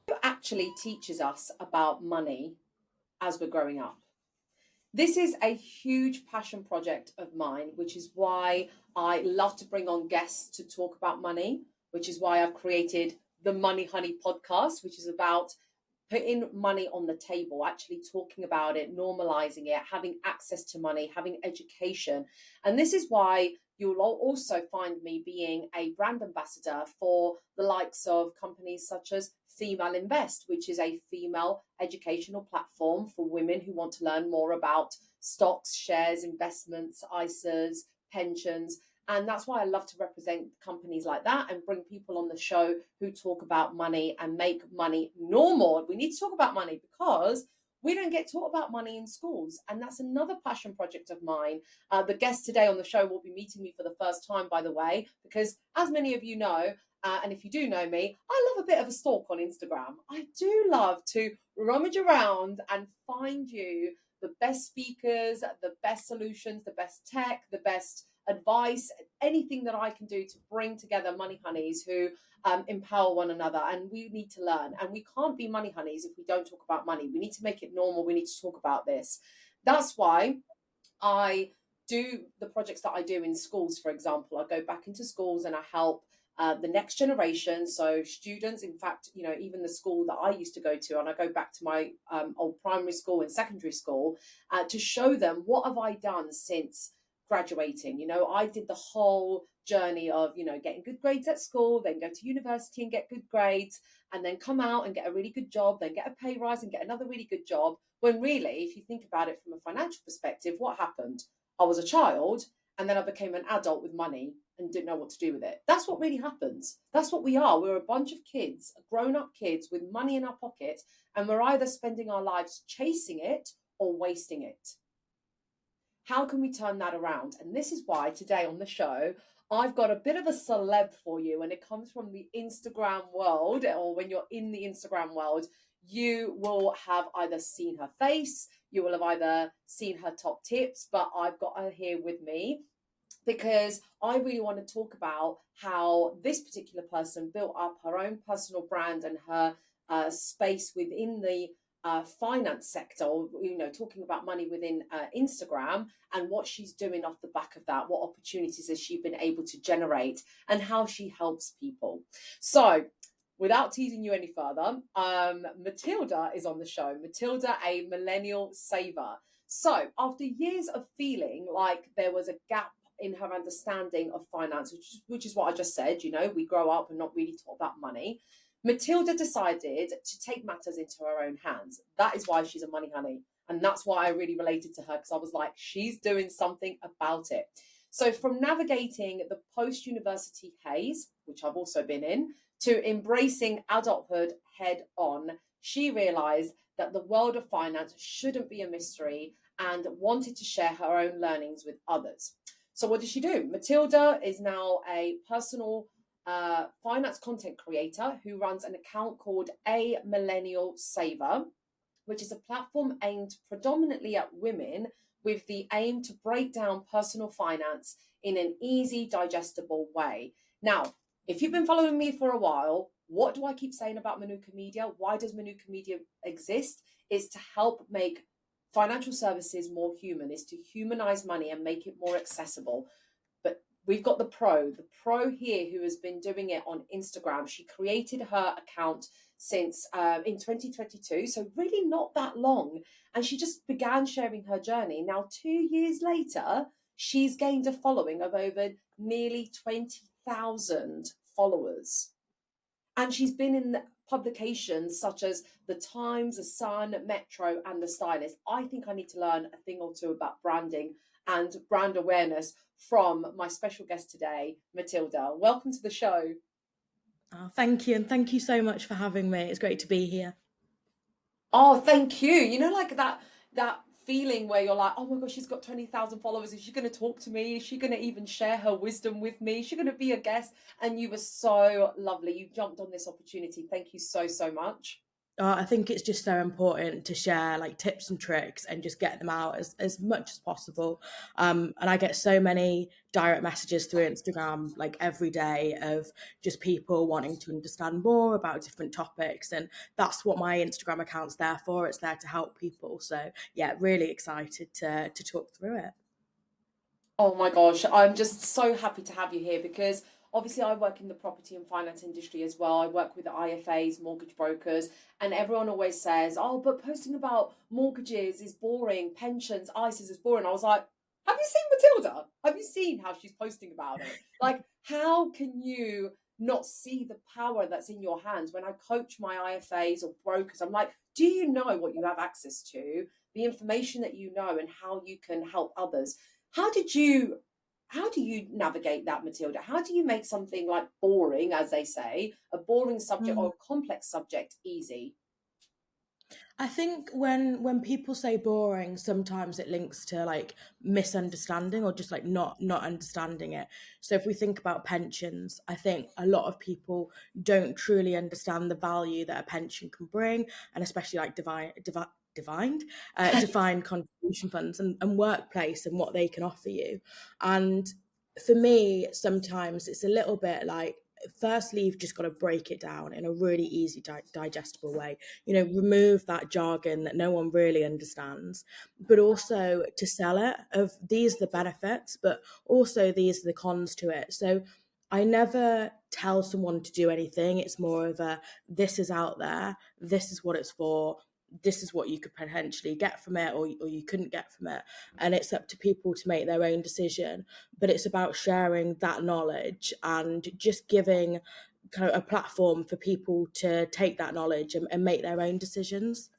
Who actually teaches us about money as we're growing up? This is a huge passion project of mine, which is why I love to bring on guests to talk about money, which is why I've created the Money Honey podcast, which is about putting money on the table, actually talking about it, normalizing it, having access to money, having education. And this is why you'll also find me being a brand ambassador for the likes of companies such as Female Invest, which is a female educational platform for women who want to learn more about stocks, shares, investments, ISAs, pensions. And that's why I love to represent companies like that and bring people on the show who talk about money and make money normal. We need to talk about money because we don't get taught about money in schools. And that's another passion project of mine. The guest today on the show will be meeting me for the first time, by the way, because as many of you know, and if you do know me, I love a bit of a stalk on Instagram. I do love to rummage around and find you the best speakers, the best solutions, the best tech, the best advice, anything that I can do to bring together money honeys who empower one another. And we need to learn. And we can't be money honeys if we don't talk about money. We need to make it normal. We need to talk about this. That's why I do the projects that I do in schools, for example. I go back into schools and I help the next generation. So students, in fact, even the school that I used to go to, and I go back to my old primary school and secondary school to show them what have I done since graduating. I did the whole journey of, getting good grades at school, then go to university and get good grades, and then come out and get a really good job, then get a pay rise and get another really good job. When really, if you think about it from a financial perspective, what happened? I was a child and then I became an adult with money and didn't know what to do with it. That's what really happens. That's what we are. We're a bunch of kids, grown-up kids with money in our pockets, and we're either spending our lives chasing it or wasting it. How can we turn that around? And this is why today on the show, I've got a bit of a celeb for you, and it comes from the Instagram world, or when you're in the Instagram world, you will have either seen her face, you will have either seen her top tips, but I've got her here with me because I really want to talk about how this particular person built up her own personal brand and her space within the finance sector, or talking about money within Instagram, and what she's doing off the back of that, what opportunities has she been able to generate, and how she helps people. So without teasing you any further, Matilda is on the show. Matilda, a millennial saver. So after years of feeling like there was a gap in her understanding of finance, which is what I just said, we grow up and not really taught about money, Matilda decided to take matters into her own hands. That is why she's a money honey. And that's why I really related to her, because I was like, she's doing something about it. So from navigating the post-university haze, which I've also been in, to embracing adulthood head on, she realized that the world of finance shouldn't be a mystery and wanted to share her own learnings with others. So what did she do? Matilda is now a personal finance content creator who runs an account called A Millennial Saver, which is a platform aimed predominantly at women with the aim to break down personal finance in an easy, digestible way. Now, if you've been following me for a while, what do I keep saying about Manuka Media? Why does Manuka Media exist? It's to help make financial services more human, is to humanize money and make it more accessible. But we've got the pro here who has been doing it on Instagram. She created her account since in 2022, so really not that long. And she just began sharing her journey. Now, 2 years later, she's gained a following of over nearly 20,000 followers. And she's been in publications such as The Times, The Sun, Metro, and The Stylist. I think I need to learn a thing or two about branding and brand awareness from my special guest today, Matilda. Welcome to the show. Oh, thank you. And thank you so much for having me. It's great to be here. Oh, thank you. Like that feeling where you're like, oh my gosh, she's got 20,000 followers. Is she going to talk to me? Is she going to even share her wisdom with me? Is she going to be a guest? And you were so lovely. You jumped on this opportunity. Thank you so, so much. I think it's just so important to share like tips and tricks and just get them out as much as possible. And I get so many direct messages through Instagram like every day of just people wanting to understand more about different topics. And that's what my Instagram account's there for. It's there to help people. So yeah, really excited to talk through it. Oh my gosh, I'm just so happy to have you here because obviously I work in the property and finance industry as well. I work with IFAs, mortgage brokers, and everyone always says, "Oh, but posting about mortgages is boring, pensions, ISAs is boring." I was like, "Have you seen Matilda? Have you seen how she's posting about it? Like, how can you not see the power that's in your hands?" When I coach my IFAs or brokers, I'm like, "Do you know what you have access to? The information that you know and how you can help others." How did you how do you navigate that, Matilda? How do you make something like boring, as they say, a boring subject or a complex subject easy? I think when people say boring, sometimes it links to like misunderstanding or just like not understanding it. So if we think about pensions, I think a lot of people don't truly understand the value that a pension can bring, and especially like defined contribution funds and workplace and what they can offer you. And for me, sometimes it's a little bit like, firstly, you've just got to break it down in a really easy, digestible way. Remove that jargon that no one really understands, but also to sell it of these are the benefits, but also these are the cons to it. So I never tell someone to do anything. It's more of a, this is out there, this is what it's for, this is what you could potentially get from it, or you couldn't get from it. And it's up to people to make their own decision. But it's about sharing that knowledge and just giving kind of a platform for people to take that knowledge and make their own decisions.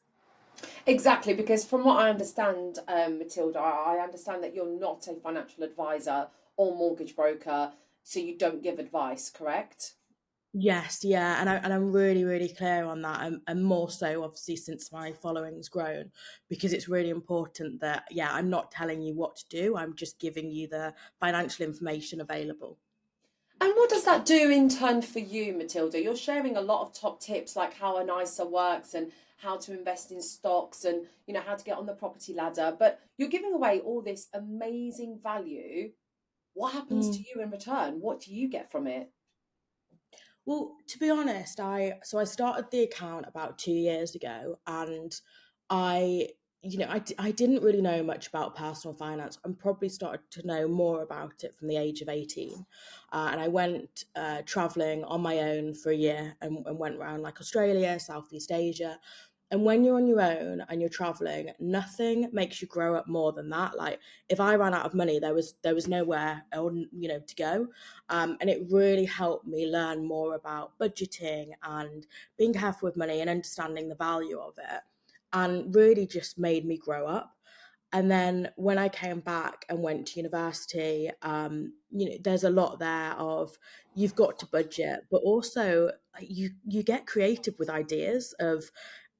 Exactly, because from what I understand, Matilda, I understand that you're not a financial advisor or mortgage broker, so you don't give advice, correct? Yes, yeah, and I'm really really clear on that, and more so obviously since my following's grown, because it's really important that yeah, I'm not telling you what to do. I'm just giving you the financial information available. And what does that do in turn for you, Matilda? You're sharing a lot of top tips like how an ISA works and how to invest in stocks and how to get on the property ladder, but you're giving away all this amazing value. What happens to Mm. you in return? What do you get from it? Well, to be honest, I started the account about 2 years ago, and I I didn't really know much about personal finance, and probably started to know more about it from the age of 18. And I went traveling on my own for a year, and went around like Australia, Southeast Asia. And when you're on your own and you're traveling, nothing makes you grow up more than that. Like if I ran out of money, there was nowhere to go. And it really helped me learn more about budgeting and being careful with money and understanding the value of it, and really just made me grow up. And then when I came back and went to university, there's a lot there of, you've got to budget, but also you get creative with ideas of,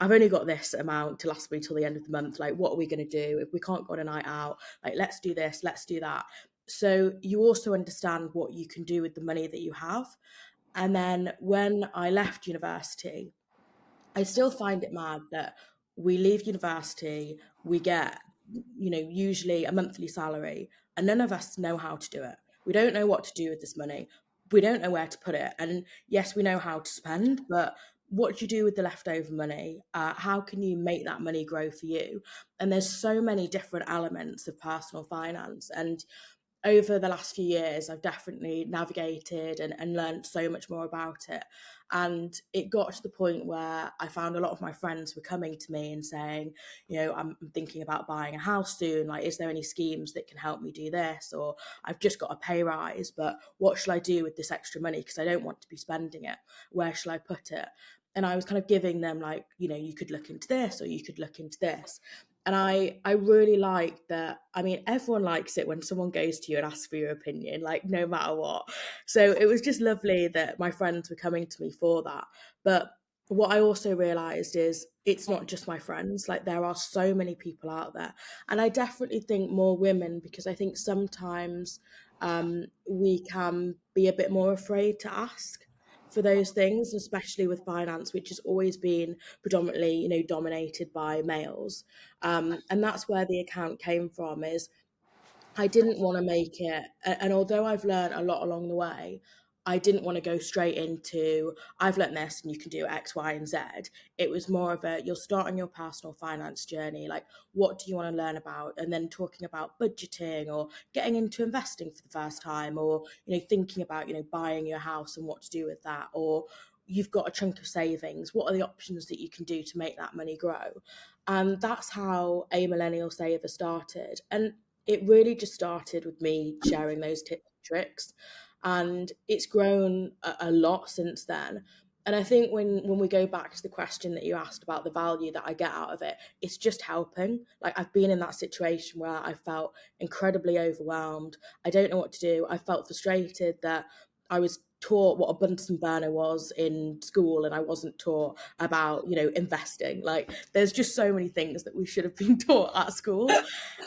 I've only got this amount to last me till the end of the month. Like, what are we going to do if we can't go on a night out? Like, let's do this, let's do that. So you also understand what you can do with the money that you have. And then when I left university, I still find it mad that we leave university, we get, usually a monthly salary, and none of us know how to do it. We don't know what to do with this money. We don't know where to put it. And yes, we know how to spend, but what do you do with the leftover money? How can you make that money grow for you? And there's so many different elements of personal finance. And over the last few years, I've definitely navigated and learned so much more about it. And it got to the point where I found a lot of my friends were coming to me and saying, I'm thinking about buying a house soon. Like, is there any schemes that can help me do this? Or I've just got a pay rise, but what shall I do with this extra money? Because I don't want to be spending it. Where shall I put it? And I was kind of giving them like, you could look into this or you could look into this. And I really like that. I mean, everyone likes it when someone goes to you and asks for your opinion, like no matter what. So it was just lovely that my friends were coming to me for that. But what I also realized is it's not just my friends, like there are so many people out there. And I definitely think more women, because I think sometimes we can be a bit more afraid to ask for those things, especially with finance, which has always been predominantly, dominated by males. And that's where the account came from. Is I didn't want to make it, and although I've learned a lot along the way, I didn't want to go straight into, I've learned this and you can do X, Y, and Z. It was more of a, you'll start on your personal finance journey. Like, what do you want to learn about? And then talking about budgeting or getting into investing for the first time, or, thinking about, buying your house and what to do with that, or you've got a chunk of savings. What are the options that you can do to make that money grow? And that's how a millennial saver started. And it really just started with me sharing those tips and tricks, and it's grown a lot since then. And I think when we go back to the question that you asked about the value that I get out of it, it's just helping. Like, I've been in that situation where I felt incredibly overwhelmed. I don't know what to do. I felt frustrated that I was taught what a Bunsen burner was in school and I wasn't taught about, investing. Like, there's just so many things that we should have been taught at school.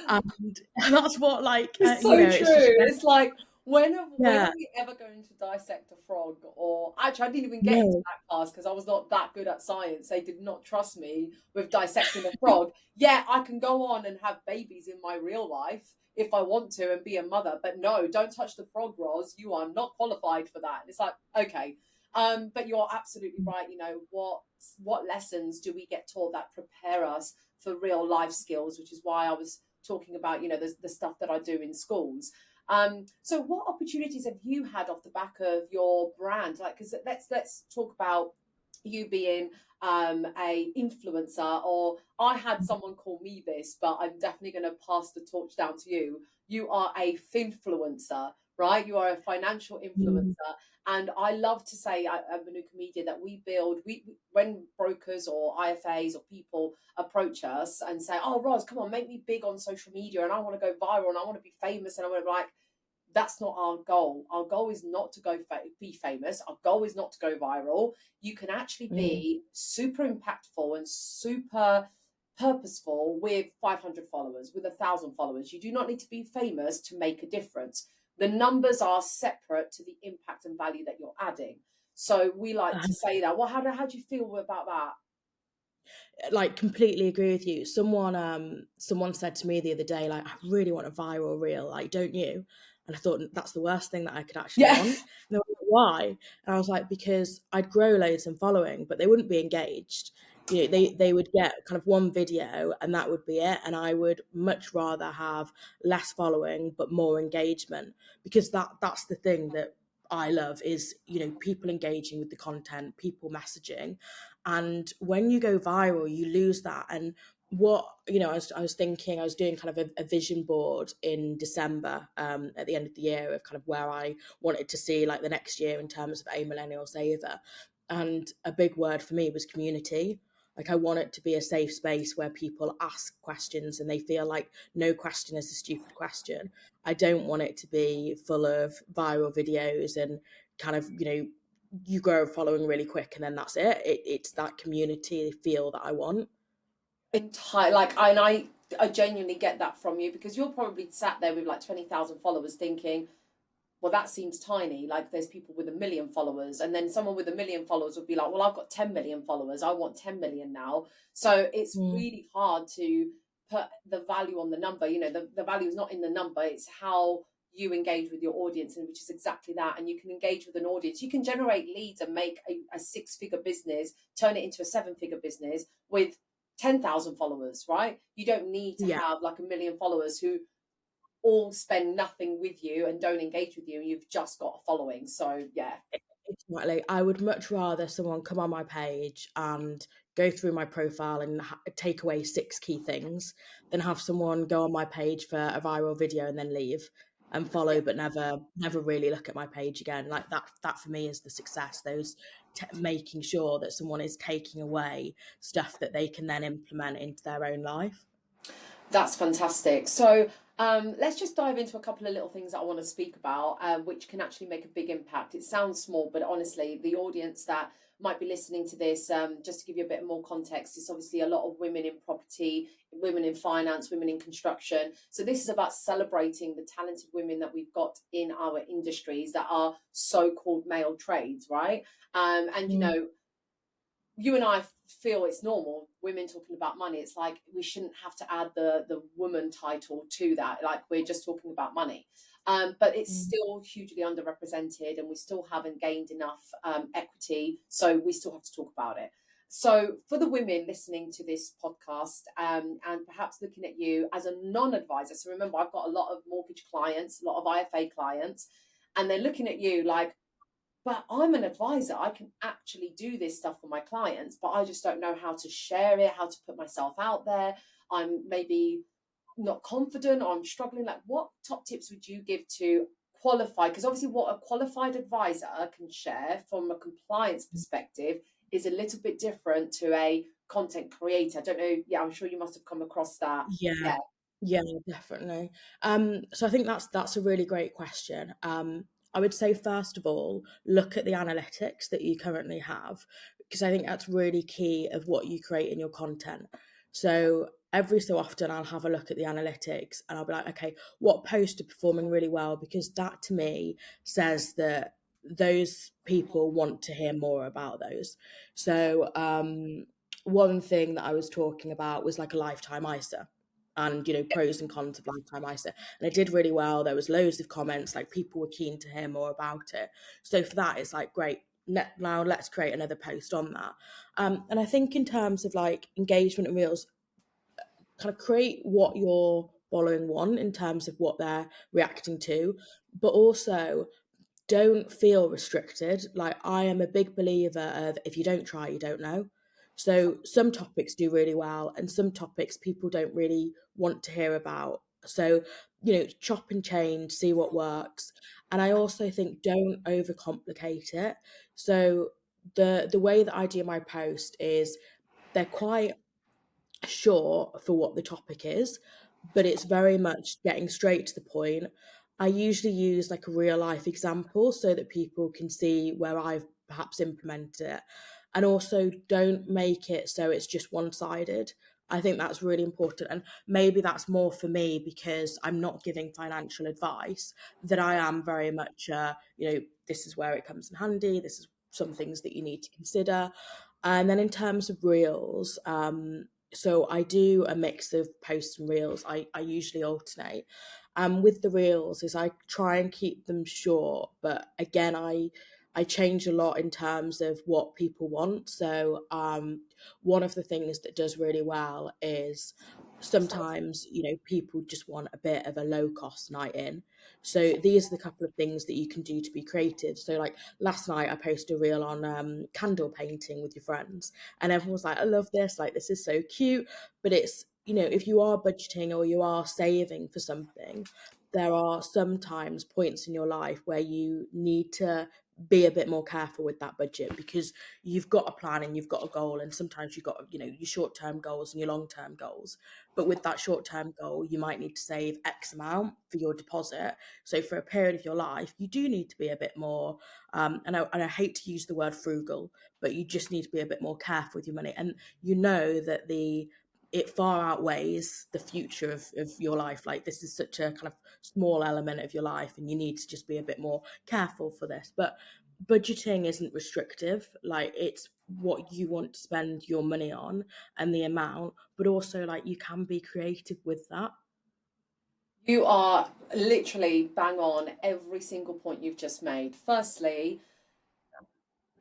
And that's what, like, It's so it's true. just, It's like, when are yeah, we ever going to dissect a frog? Or actually, I didn't even get into no, that class because I was not that good at science. They did not trust me with dissecting a frog. Yeah, I can go on and have babies in my real life if I want to and be a mother, but no, don't touch the frog, Roz. You are not qualified for that. And it's like, okay. But you're absolutely right. What lessons do we get taught that prepare us for real life skills, which is why I was talking about, the stuff that I do in schools. So what opportunities have you had off the back of your brand? Like, because let's talk about you being a influencer, or I had someone call me this, but I'm definitely going to pass the torch down to you. You are a finfluencer, right? You are a financial influencer. And I love to say at Manuka Media that we when brokers or IFAs or people approach us and say, oh, Roz, come on, make me big on social media and I want to go viral and I want to be famous and I want to, like, that's not our goal. Our goal is not to be famous. Our goal is not to go viral. You can actually be super impactful and super purposeful with 500 followers, with 1,000 followers. You do not need to be famous to make a difference. The numbers are separate to the impact and value that you're adding. So we like to say that. Well, how do you feel about that? like, completely agree with you. Someone said to me the other day, like, I really want a viral reel, like, don't you? And I thought, that's the worst thing that I could actually Yeah. want. And they were like, why? And I was like, because I'd grow loads in following, but they wouldn't be engaged. They would get kind of one video and that would be it. And I would much rather have less following but more engagement, because that's the thing that I love is, people engaging with the content, people messaging. And when you go viral, you lose that. And what, I was thinking, I was doing kind of a vision board in December, at the end of the year, of kind of where I wanted to see, like, the next year in terms of a millennial saver. And a big word for me was community. Like, I want it to be a safe space where people ask questions and they feel like no question is a stupid question. I don't want it to be full of viral videos and kind of, you grow a following really quick and then that's it. It's that community feel that I want. Entire like, and I genuinely get that from you, because you're probably sat there with like 20,000 followers thinking, well, that seems tiny. Like, there's people with 1 million followers, and then someone with 1 million followers would be like, well, I've got 10 million followers, I want 10 million now. So it's really hard to put the value on the number. The value is not in the number, it's how you engage with your audience, and which is exactly that. And you can engage with an audience, you can generate leads and make a 6-figure business, turn it into a 7-figure business with 10,000 followers, right? You don't need to have like 1 million followers who all spend nothing with you and don't engage with you. You've just got a following. So yeah. Exactly. I would much rather someone come on my page and go through my profile and take away 6 key things than have someone go on my page for a viral video and then leave and follow, but never really look at my page again. Like, that for me is the success. Those making sure that someone is taking away stuff that they can then implement into their own life. That's fantastic. So Let's just dive into a couple of little things that I want to speak about, which can actually make a big impact. It sounds small, but honestly, the audience that might be listening to this, just to give you a bit more context, it's obviously a lot of women in property, women in finance, women in construction. So this is about celebrating the talented women that we've got in our industries that are so-called male trades, right? And you Mm. know, you and I feel it's normal, women talking about money. It's like we shouldn't have to add the woman title to that. Like we're just talking about money. But it's Mm. still hugely underrepresented, and we still haven't gained enough equity. So we still have to talk about it. So for the women listening to this podcast, and perhaps looking at you as a non-advisor, so remember, I've got a lot of mortgage clients, a lot of IFA clients, and they're looking at you like, but I'm an advisor. I can actually do this stuff for my clients, but I just don't know how to share it, how to put myself out there. I'm maybe not confident, or I'm struggling. Like, what top tips would you give to qualify? Because obviously, what a qualified advisor can share from a compliance perspective is a little bit different to a content creator. I don't know. Yeah, I'm sure you must have come across that. Yeah, Yeah. yeah, definitely. So I think that's a really great question. I would say first of all, look at the analytics that you currently have, because I think that's really key of what you create in your content. So every so often I'll have a look at the analytics and I'll be like, okay, what posts are performing really well? Because that to me says that those people want to hear more about those. So one thing that I was talking about was like a lifetime ISA and pros and cons of lifetime ISA, and it did really well. There was loads of comments, like people were keen to hear more about it. So for that, it's like, great, now let's create another post on that. And I think in terms of like engagement and reels, kind of create what your following want in terms of what they're reacting to, but also don't feel restricted. Like, I am a big believer of, if you don't try, you don't know. So some topics do really well, and some topics people don't really want to hear about. So, chop and change, see what works. And I also think don't overcomplicate it. So the way that I do my post is they're quite short for what the topic is, but it's very much getting straight to the point. I usually use like a real life example so that people can see where I've perhaps implemented it. And also, don't make it so it's just one sided. I think that's really important. And maybe that's more for me because I'm not giving financial advice, that I am very much, this is where it comes in handy. This is some things that you need to consider. And then in terms of reels, so I do a mix of posts and reels. I usually alternate. With the reels is I try and keep them short, but again, I change a lot in terms of what people want. So one of the things that does really well is sometimes people just want a bit of a low cost night in. So these are the couple of things that you can do to be creative. So like last night I posted a reel on candle painting with your friends, and everyone was like, I love this, like this is so cute. But it's, if you are budgeting or you are saving for something, there are sometimes points in your life where you need to be a bit more careful with that budget, because you've got a plan and you've got a goal, and sometimes you've got your short-term goals and your long-term goals. But with that short-term goal, you might need to save X amount for your deposit. So for a period of your life, you do need to be a bit more and I hate to use the word frugal, but you just need to be a bit more careful with your money. And that it far outweighs the future of your life. Like, this is such a kind of small element of your life, and you need to just be a bit more careful for this. But budgeting isn't restrictive. Like, it's what you want to spend your money on and the amount, but also like you can be creative with that. You are literally bang on every single point you've just made. Firstly,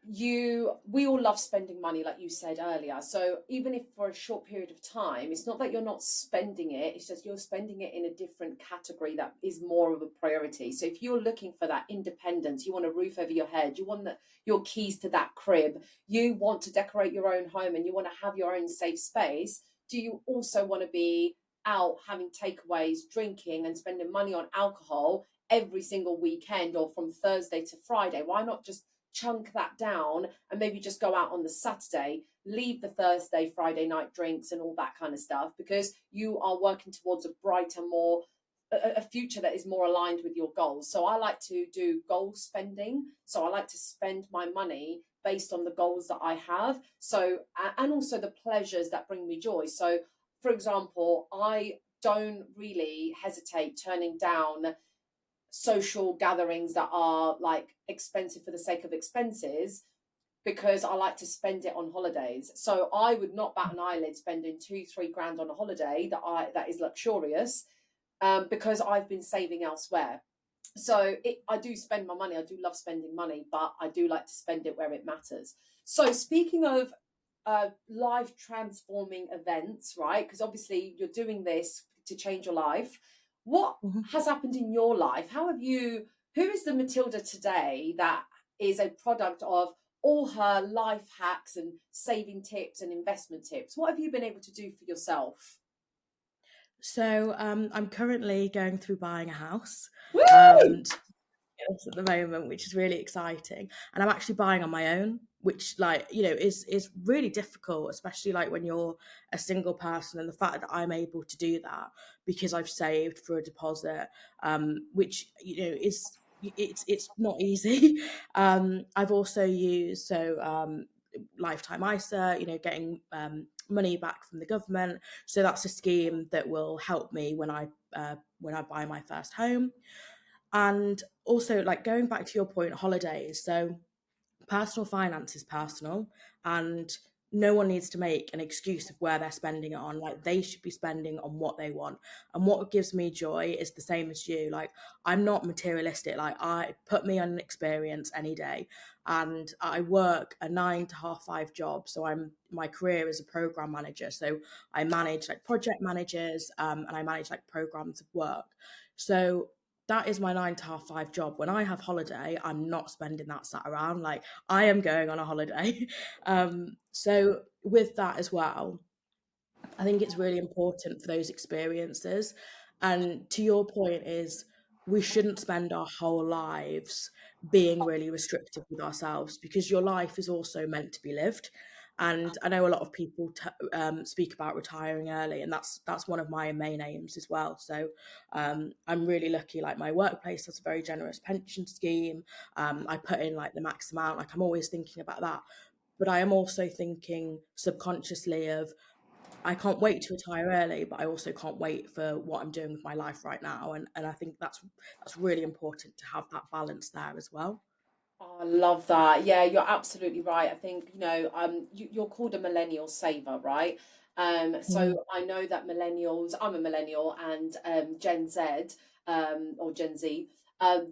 we all love spending money, like you said earlier. So even if for a short period of time, it's not that you're not spending it, it's just you're spending it in a different category that is more of a priority. So if you're looking for that independence, you want a roof over your head, you want your keys to that crib, you want to decorate your own home, and you want to have your own safe space, do you also want to be out having takeaways, drinking and spending money on alcohol every single weekend, or from Thursday to Friday? Why not just chunk that down and maybe just go out on the Saturday, leave the Thursday, Friday night drinks and all that kind of stuff, because you are working towards a brighter, more a future that is more aligned with your goals. So I like to do goal spending. So I like to spend my money based on the goals that I have. So, and also the pleasures that bring me joy. So, for example, I don't really hesitate turning down social gatherings that are like expensive for the sake of expenses, because I like to spend it on holidays. So I would not bat an eyelid spending 2-3 grand on a holiday that is luxurious, because I've been saving elsewhere. So I do spend my money. I do love spending money, but I do like to spend it where it matters. So speaking of life transforming events, right? Because obviously you're doing this to change your life. What has happened in your life? Who is the Matilda today that is a product of all her life hacks and saving tips and investment tips? What have you been able to do for yourself? So I'm currently going through buying a house. Woo! At the moment, which is really exciting, and I'm actually buying on my own, which, like, is really difficult, especially like when you're a single person. And the fact that I'm able to do that because I've saved for a deposit, which is it's not easy. I've also used lifetime ISA, getting money back from the government. So that's a scheme that will help me when I buy my first home. And also, like, going back to your point, holidays. So personal finance is personal, and no one needs to make an excuse of where they're spending it on. Like, they should be spending on what they want. And what gives me joy is the same as you. Like, I'm not materialistic. Like, I put me on an experience any day, and I work a 9 to half 5 job. So my career is a program manager. So I manage like project managers, and I manage like programs of work. So that is my 9 to half 5 job. When I have holiday, I'm not spending that sat around. Like, I am going on a holiday. So with that as well, I think it's really important for those experiences. And to your point is, we shouldn't spend our whole lives being really restrictive with ourselves, because your life is also meant to be lived. And I know a lot of people speak about retiring early, and that's one of my main aims as well. So I'm really lucky. Like, my workplace has a very generous pension scheme. I put in like the max amount. Like, I'm always thinking about that. But I am also thinking subconsciously of, I can't wait to retire early, but I also can't wait for what I'm doing with my life right now. And I think that's really important, to have that balance there as well. Oh, I love that. Yeah, you're absolutely right. I think, you're called a millennial saver, right? Mm. So I know that millennials, I'm a millennial, and Gen Z, or Gen Z,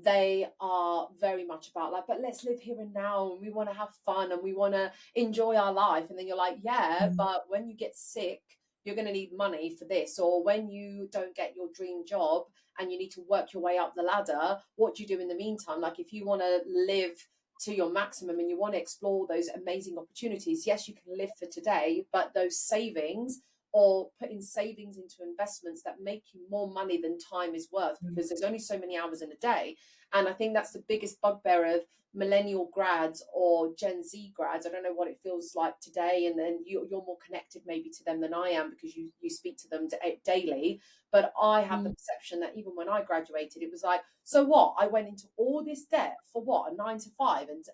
they are very much about like, but let's live here and now, and we want to have fun, and we want to enjoy our life. And then you're like, yeah, Mm. but when you get sick, you're going to need money for this. Or when you don't get your dream job, and you need to work your way up the ladder, what do you do in the meantime? Like, if you want to live to your maximum and you want to explore those amazing opportunities, yes, you can live for today, but those savings, or putting savings into investments that make you more money than time is worth, because there's only so many hours in a day. And I think that's the biggest bugbear of millennial grads or Gen Z grads. I don't know what it feels like today, and then you're more connected maybe to them than I am, because you speak to them daily. But I have the Mm. perception that even when I graduated, it was like, so what? I went into all this debt for what? A 9 to 5, and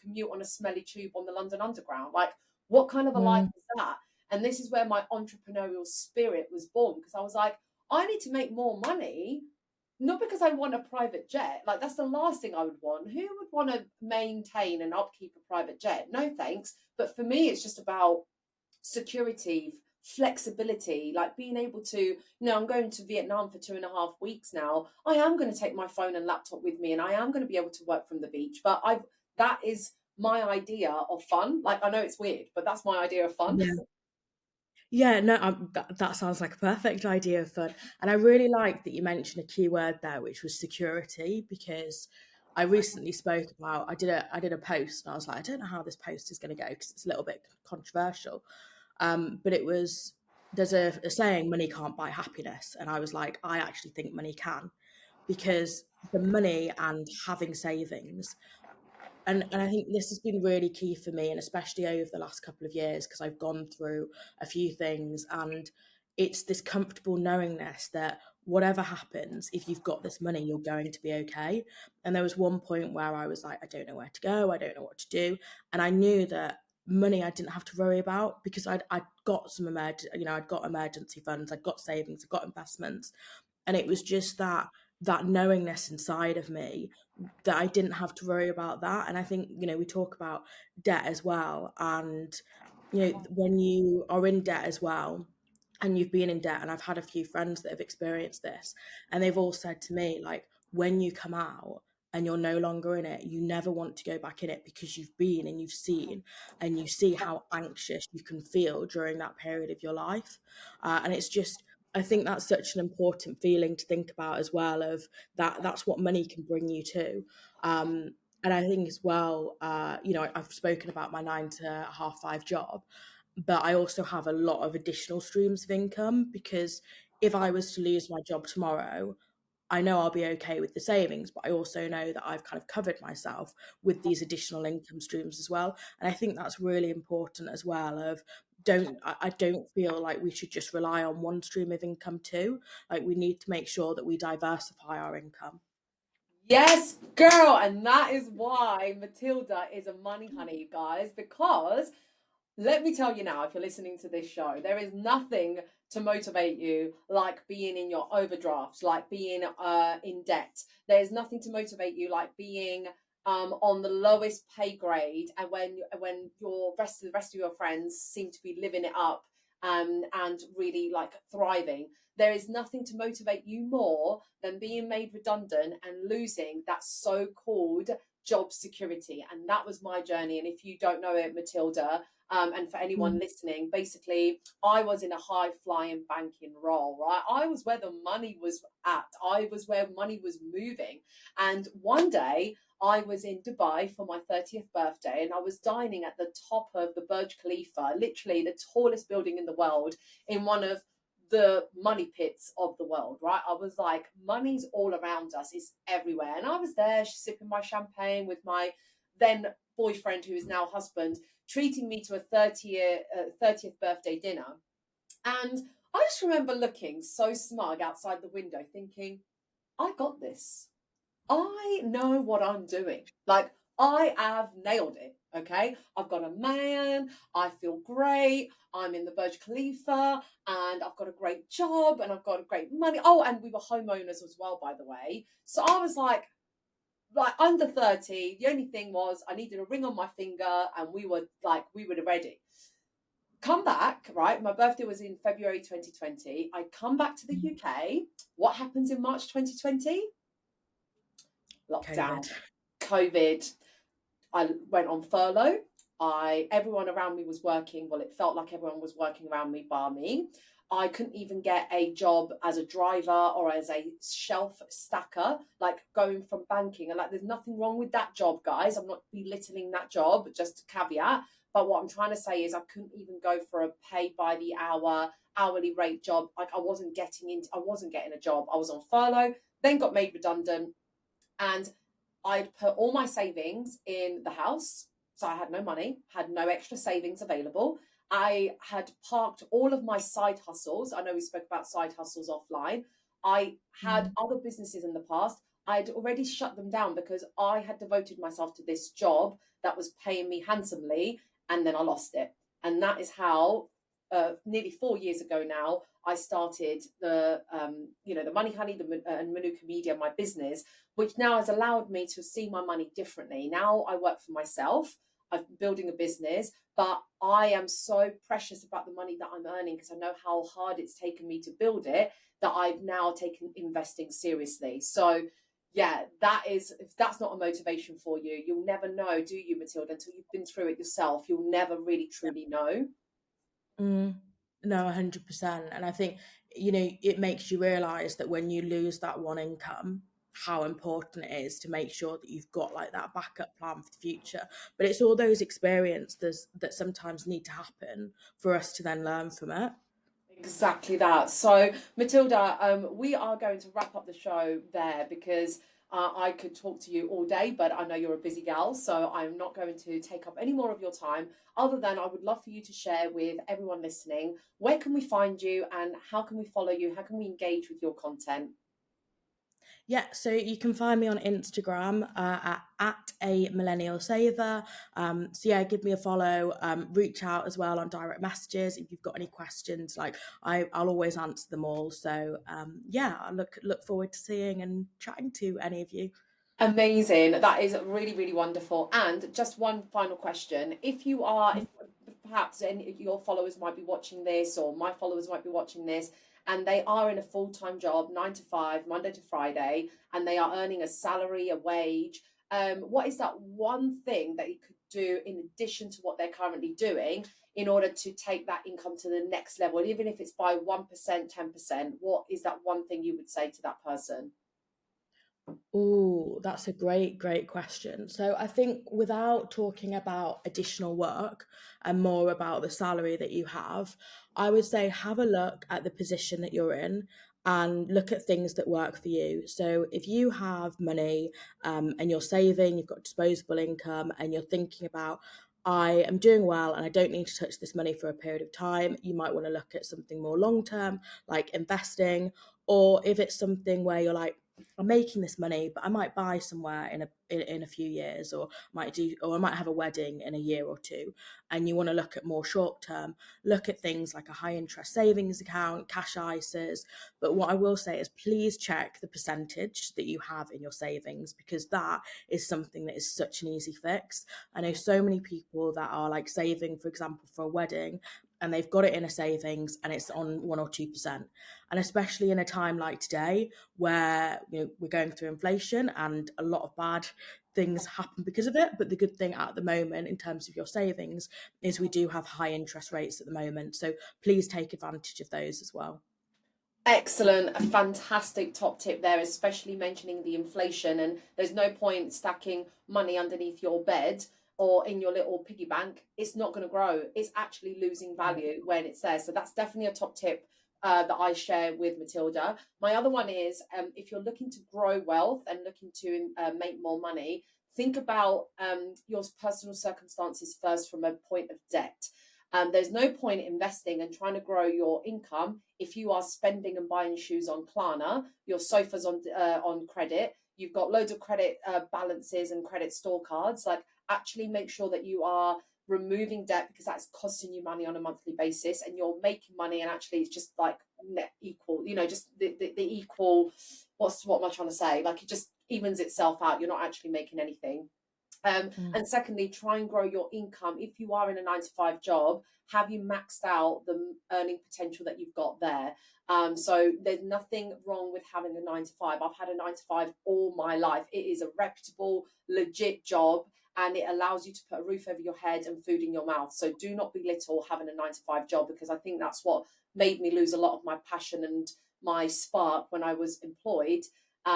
commute on a smelly tube on the London Underground. Like, what kind of a life Mm. is that? And this is where my entrepreneurial spirit was born, because I was like, I need to make more money, not because I want a private jet. Like, that's the last thing I would want. Who would want to maintain and upkeep a private jet? No thanks. But for me, it's just about security, flexibility, like being able to, I'm going to Vietnam for 2.5 weeks now. I am going to take my phone and laptop with me, and I am going to be able to work from the beach. But that is my idea of fun. Like, I know it's weird, but that's my idea of fun. Yeah. Yeah, no, that sounds like a perfect idea of fun. And I really like that you mentioned a key word there, which was security, because I recently spoke about, I did a post, and I was like, I don't know how this post is going to go, because it's a little bit controversial. But it was, there's a saying, money can't buy happiness. And I was like, I actually think money can, because the money and having savings, and I think this has been really key for me, and especially over the last couple of years, because I've gone through a few things, and it's this comfortable knowingness that whatever happens, if you've got this money, you're going to be okay. And there was one point where I was like, I don't know where to go, I don't know what to do. And I knew that money I didn't have to worry about, because I'd got some I'd got emergency funds, I'd got savings, I'd got investments. And it was just that knowingness inside of me that I didn't have to worry about that. And I think, we talk about debt as well. And, when you are in debt as well, and you've been in debt, and I've had a few friends that have experienced this, and they've all said to me, like, when you come out and you're no longer in it, you never want to go back in it, because you've been and you've seen, and you see how anxious you can feel during that period of your life. And it's just, I think that's such an important feeling to think about as well, of that's what money can bring you to. And I think as well, I've spoken about my 9 to 5 job, but I also have a lot of additional streams of income, because if I was to lose my job tomorrow, I know I'll be okay with the savings, but I also know that I've kind of covered myself with these additional income streams as well. And I think that's really important as well. I don't feel like we should just rely on one stream of income too. Like, we need to make sure that we diversify our income. Yes, girl. And that is why Matilda is a money honey, you guys, because let me tell you now, if you're listening to this show, there is nothing to motivate you like being in your overdrafts, like being in debt. There's nothing to motivate you like being on the lowest pay grade, and when the rest of your friends seem to be living it up and really like thriving. There is nothing to motivate you more than being made redundant and losing that so-called job security. And that was my journey. And if you don't know it, Matilda, and for anyone listening, basically, I was in a high-flying banking role, right? I was where the money was at. I was where money was moving. And one day, I was in Dubai for my 30th birthday, and I was dining at the top of the Burj Khalifa, literally the tallest building in the world, in one of the money pits of the world, right? I was like, money's all around us, it's everywhere. And I was there sipping my champagne with my then boyfriend, who is now husband, treating me to a 30th birthday dinner. And I just remember looking so smug outside the window thinking, I got this. I know what I'm doing. Like, I have nailed it. Okay, I've got a man, I feel great, I'm in the Burj Khalifa, and I've got a great job, and I've got great money. Oh, and we were homeowners as well, by the way. So I was like under 30. The only thing was I needed a ring on my finger, and we were ready. Come back, right? My birthday was in February 2020. I come back to the UK. What happens in March 2020? Lockdown, COVID. I went on furlough. Everyone around me was working. Well, it felt like everyone was working around me, bar me. I couldn't even get a job as a driver or as a shelf stacker, like going from banking. And like, there's nothing wrong with that job, guys. I'm not belittling that job, just a caveat. But what I'm trying to say is I couldn't even go for a pay by the hour, hourly rate job. Like, I wasn't getting a job. I was on furlough, then got made redundant. And I'd put all my savings in the house. So I had no money, had no extra savings available. I had parked all of my side hustles. I know we spoke about side hustles offline. I had other businesses in the past. I'd already shut them down because I had devoted myself to this job that was paying me handsomely, and then I lost it. And that is how nearly 4 years ago now, I started the Money Honey and Manuka Media, my business, which now has allowed me to see my money differently. Now I work for myself. I'm building a business, but I am so precious about the money that I'm earning because I know how hard it's taken me to build it, that I've now taken investing seriously. So yeah, if that's not a motivation for you, you'll never know, do you, Matilda? Until you've been through it yourself, you'll never really truly know. No, 100%. And I think, it makes you realise that when you lose that one income, how important it is to make sure that you've got like that backup plan for the future. But it's all those experiences that sometimes need to happen for us to then learn from it. Exactly that. So, Matilda, we are going to wrap up the show there because I could talk to you all day, but I know you're a busy gal, so I'm not going to take up any more of your time, other than I would love for you to share with everyone listening, where can we find you and how can we follow you? How can we engage with your content? Yeah, so you can find me on Instagram at a millennial saver. So yeah, give me a follow. Reach out as well on direct messages if you've got any questions. Like I'll always answer them all. So yeah, I look forward to seeing and chatting to any of you. Amazing. That is really, really wonderful. And just one final question. If you are, if perhaps any of your followers might be watching this, or my followers might be watching this, and they are in a full-time job, 9 to 5, Monday to Friday, and they are earning a salary, a wage, what is that one thing that you could do in addition to what they're currently doing in order to take that income to the next level? Even if it's by 1%, 10%, what is that one thing you would say to that person? Oh, that's a great question. So I think without talking about additional work and more about the salary that you have, I would say have a look at the position that you're in and look at things that work for you. So if you have money and you're saving, you've got disposable income, and you're thinking about, I am doing well and I don't need to touch this money for a period of time, you might want to look at something more long term, like investing. Or if it's something where you're like, I'm making this money, but I might buy somewhere in a few years, or I might have a wedding in a year or two, and you want to look at more short term, look at things like a high interest savings account, cash ISAs. But what I will say is please check the percentage that you have in your savings, because that is something that is such an easy fix. I know so many people that are like saving, for example, for a wedding, and they've got it in a savings and it's on 1 or 2%. And especially in a time like today, where we're going through inflation and a lot of bad things happen because of it. But the good thing at the moment in terms of your savings is we do have high interest rates at the moment. So please take advantage of those as well. Excellent, a fantastic top tip there, especially mentioning the inflation. And there's no point stacking money underneath your bed or in your little piggy bank. It's not going to grow. It's actually losing value when it's there. So that's definitely a top tip that I share with Matilda. My other one is if you're looking to grow wealth and looking to make more money, think about your personal circumstances first from a point of debt. There's no point investing and trying to grow your income if you are spending and buying shoes on Klarna, your sofas on credit, you've got loads of credit balances and credit store cards. Like, actually make sure that you are removing debt, because that's costing you money on a monthly basis, and you're making money, and actually it's just like net equal, just the equal, what am I trying to say? Like, it just evens itself out. You're not actually making anything. And secondly, try and grow your income. If you are in a 9 to 5 job, have you maxed out the earning potential that you've got there? So there's nothing wrong with having a 9 to 5. I've had a 9 to 5 all my life. It is a reputable, legit job, and it allows you to put a roof over your head and food in your mouth. So do not belittle having a 9 to 5 job, because I think that's what made me lose a lot of my passion and my spark when I was employed.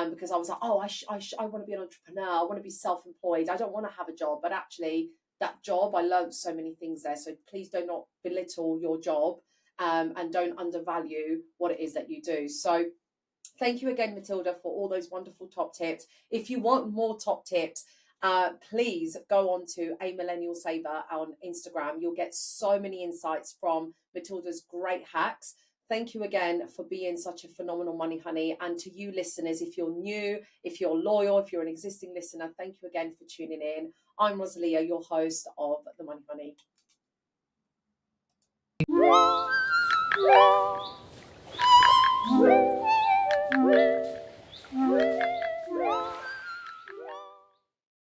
Because I was like, oh, I want to be an entrepreneur. I want to be self-employed. I don't want to have a job. But actually, that job, I learned so many things there. So please do not belittle your job, and don't undervalue what it is that you do. So thank you again, Matilda, for all those wonderful top tips. If you want more top tips, please go on to a millennial saver on Instagram. You'll get so many insights from Matilda's great hacks. Thank you again for being such a phenomenal money honey. And to you listeners, if you're new, if you're loyal, if you're an existing listener, thank you again for tuning in. I'm 𝐟𝐶𝐫𝐿, your host of The Money Honey.